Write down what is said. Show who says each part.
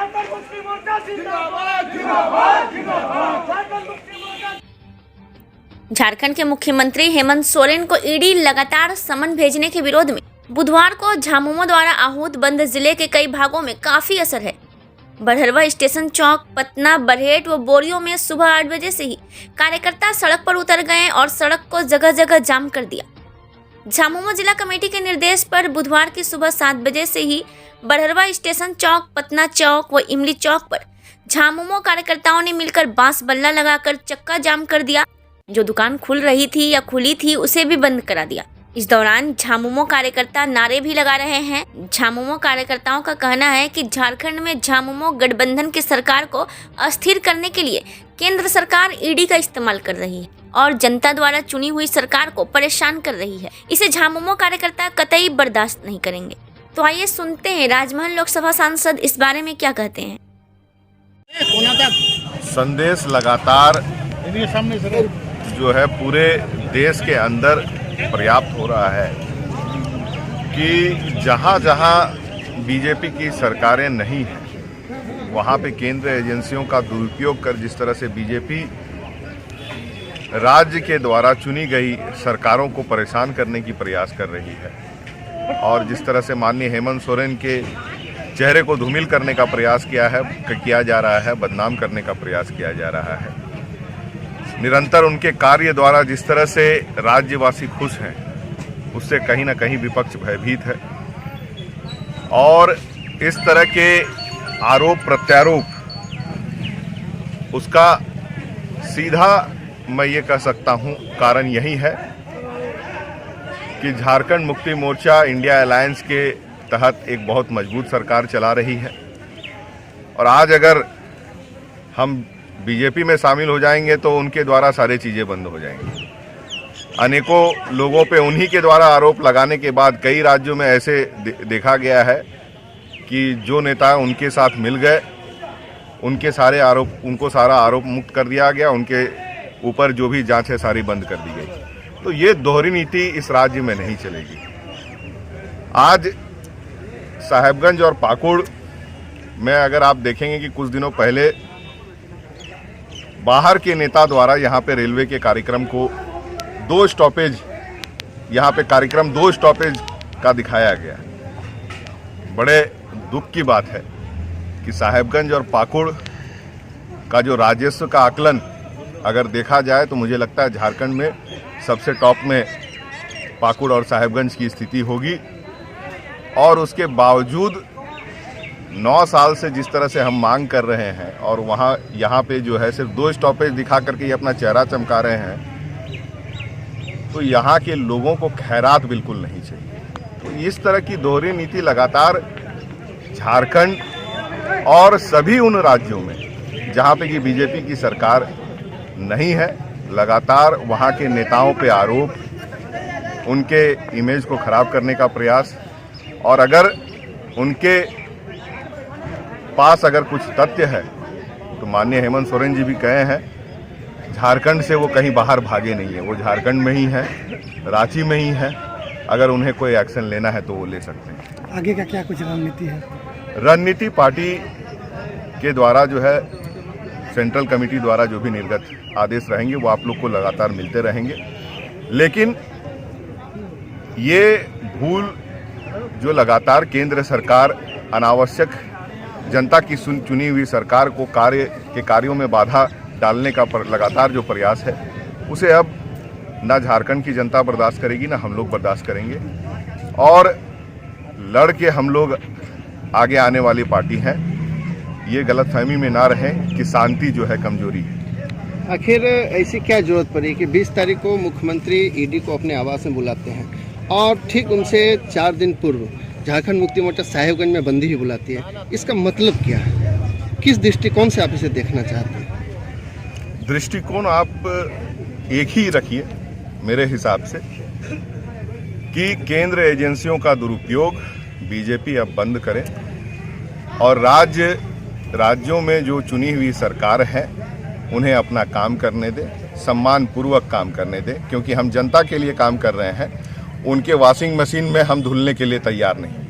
Speaker 1: झारखंड मुक्ति मोर्चा जिंदाबाद जिंदाबाद जिंदाबाद। झारखंड मुक्ति मोर्चा।
Speaker 2: झारखंड के मुख्यमंत्री हेमंत सोरेन को ईडी लगातार समन भेजने के विरोध में बुधवार को झामुमो द्वारा आहूत बंद जिले के कई भागों में काफी असर है। बरहरवा स्टेशन चौक, पतना, बरहेट व बोरियो में सुबह 8 बजे से ही कार्यकर्ता सड़क पर उतर गए और सड़क को जगह जगह जाम कर दिया। झामुमो जिला कमेटी के निर्देश पर बुधवार की सुबह 7 बजे से ही बरहरवा स्टेशन चौक, पतना चौक व इमली चौक पर झामुमो कार्यकर्ताओं ने मिलकर बांस बल्ला लगाकर चक्का जाम कर दिया। जो दुकान खुल रही थी या खुली थी उसे भी बंद करा दिया। इस दौरान झामुमो कार्यकर्ता नारे भी लगा रहे हैं। झामुमो कार्यकर्ताओं का कहना है कि झारखंड में झामुमो गठबंधन की सरकार को अस्थिर करने के लिए केंद्र सरकार ईडी का इस्तेमाल कर रही है और जनता द्वारा चुनी हुई सरकार को परेशान कर रही है। इसे झामुमो कार्यकर्ता कतई बर्दाश्त नहीं करेंगे। तो आइए सुनते हैं राजमहल लोकसभा सांसद इस बारे में क्या कहते हैं।
Speaker 3: संदेश लगातार जो है पूरे देश के अंदर पर्याप्त हो रहा है कि जहां जहां बीजेपी की सरकारें नहीं हैं वहां पे केंद्र एजेंसियों का दुरुपयोग कर जिस तरह से बीजेपी राज्य के द्वारा चुनी गई सरकारों को परेशान करने की प्रयास कर रही है और जिस तरह से माननीय हेमंत सोरेन के चेहरे को धूमिल करने का प्रयास किया जा रहा है, बदनाम करने का प्रयास किया जा रहा है। निरंतर उनके कार्य द्वारा जिस तरह से राज्यवासी खुश हैं उससे कहीं ना कहीं विपक्ष भयभीत है और इस तरह के आरोप प्रत्यारोप उसका सीधा मैं ये कह सकता हूँ कारण यही है कि झारखंड मुक्ति मोर्चा इंडिया अलायंस के तहत एक बहुत मजबूत सरकार चला रही है और आज अगर हम बीजेपी में शामिल हो जाएंगे तो उनके द्वारा सारी चीज़ें बंद हो जाएंगी। अनेकों लोगों पे उन्हीं के द्वारा आरोप लगाने के बाद कई राज्यों में ऐसे देखा गया है कि जो नेता उनके साथ मिल गए उनको सारा आरोप मुक्त कर दिया गया, उनके ऊपर जो भी जांच है सारी बंद कर दी गई। तो ये दोहरी नीति इस राज्य में नहीं चलेगी। आज साहेबगंज और पाकुड़ में अगर आप देखेंगे कि कुछ दिनों पहले बाहर के नेता द्वारा यहाँ पे रेलवे के कार्यक्रम को 2 स्टॉपेज का दिखाया गया। बड़े दुख की बात है कि साहेबगंज और पाकुड़ का जो राजस्व का आकलन अगर देखा जाए तो मुझे लगता है झारखंड में सबसे टॉप में पाकुड़ और साहेबगंज की स्थिति होगी और उसके बावजूद 9 साल से जिस तरह से हम मांग कर रहे हैं और यहाँ पे जो है सिर्फ 2 स्टॉपेज दिखा करके ये अपना चेहरा चमका रहे हैं तो यहाँ के लोगों को खैरात बिल्कुल नहीं चाहिए। तो इस तरह की दोहरी नीति लगातार झारखंड और सभी उन राज्यों में जहाँ पे कि बीजेपी की सरकार नहीं है, लगातार वहाँ के नेताओं पे आरोप, उनके इमेज को खराब करने का प्रयास और अगर उनके पास अगर कुछ तथ्य है तो माननीय हेमंत सोरेन जी भी कहे हैं झारखंड से वो कहीं बाहर भागे नहीं है, वो झारखंड में ही है, रांची में ही है। अगर उन्हें कोई एक्शन लेना है तो वो ले सकते हैं।
Speaker 4: आगे का क्या कुछ रणनीति है?
Speaker 3: रणनीति पार्टी के द्वारा जो है सेंट्रल कमेटी द्वारा जो भी निर्गत आदेश रहेंगे वो आप लोग को लगातार मिलते रहेंगे, लेकिन ये भूल जो लगातार केंद्र सरकार अनावश्यक जनता की चुनी हुई सरकार को कार्यों में बाधा डालने का लगातार जो प्रयास है उसे अब ना झारखंड की जनता बर्दाश्त करेगी ना हम लोग बर्दाश्त करेंगे और लड़ के हम लोग आगे आने वाली पार्टी हैं। ये गलतफहमी में ना रहें कि शांति जो है कमजोरी है।
Speaker 4: आखिर ऐसी क्या जरूरत पड़ी कि 20 तारीख को मुख्यमंत्री ईडी को अपने आवास में बुलाते हैं और ठीक उनसे 4 दिन पूर्व झारखंड मुक्ति मोर्चा साहेबगंज में बंदी भी बुलाती है? इसका मतलब क्या है? किस दृष्टिकोण से आप इसे देखना चाहते हैं?
Speaker 3: दृष्टिकोण आप एक ही रखिए मेरे हिसाब से कि केंद्र एजेंसियों का दुरुपयोग बीजेपी अब बंद करे और राज्यों में जो चुनी हुई सरकार है उन्हें अपना काम करने दे, सम्मान पूर्वक काम करने दे, क्योंकि हम जनता के लिए काम कर रहे हैं। उनके वॉशिंग मशीन में हम धुलने के लिए तैयार नहीं।